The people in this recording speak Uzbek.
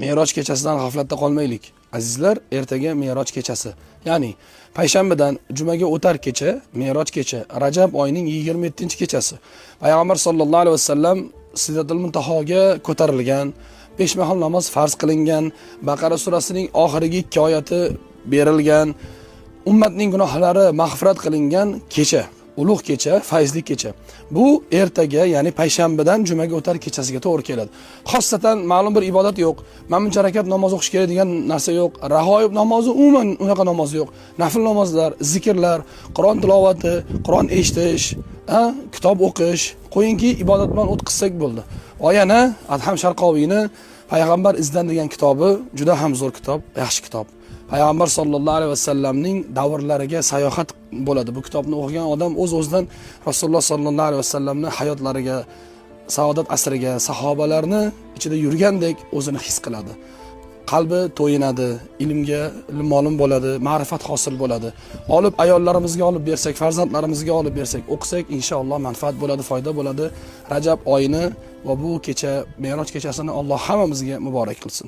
Me'roj kechasidan g'aflatda qolmaylik. Azizlar, ertaga Me'roj kechasi. Ya'ni payshanbadan jumaga o'tar kecha, Me'roj kecha, Rajab oyining 27-kechasi. Payg'ambar sollallohu alayhi vasallam Sidratul Muntahoga ko'tarilgan, 5 mahal namoz farz qilingan, Baqara surasining oxirgi 2 oyati berilgan, ummatning gunohlari mag'firat qilingan kecha. Ulug' kecha, fayzli kecha. Bu ertaga, ya'ni payshanbadan jumaga o'tar kechasiga to'g'ri keladi. Xossatan ma'lum bir ibodat yo'q. Mamnun harakat namoz o'qish kerak degan narsa yo'q. Rahoib namozi umuman unaqa namoz yo'q. Nafl namozlar, zikrlar, Qur'on tilovati, Qur'on eshitish, kitob o'qish, qo'yinki ibodat bilan o'tkazsak bo'ldi. Yana Adham Sharqoviyni Payg'ambar izdan degan kitobi juda ham zo'r kitob, yaxshi kitob. Payg'ambar sollallohu alayhi vasallamning davrlariga sayohat bo'ladi. Bu kitobni o'qigan odam o'z-o'zidan Rasululloh sollallohu alayhi vasallamning hayotlariga, saodat asriga, sahobalarni ichida yurgandek o'zini his qiladi. Qalbi to'yinadi, ilmga ma'lum bo'ladi, ma'rifat hosil bo'ladi. Olib ayollarimizga olib bersak, farzandlarimizga olib bersak, o'qisak, inshaalloh manfaat bo'ladi, foyda bo'ladi. Rajab oyini va bu kecha, Me'roj kechasini Alloh hammamizga muborak qilsin.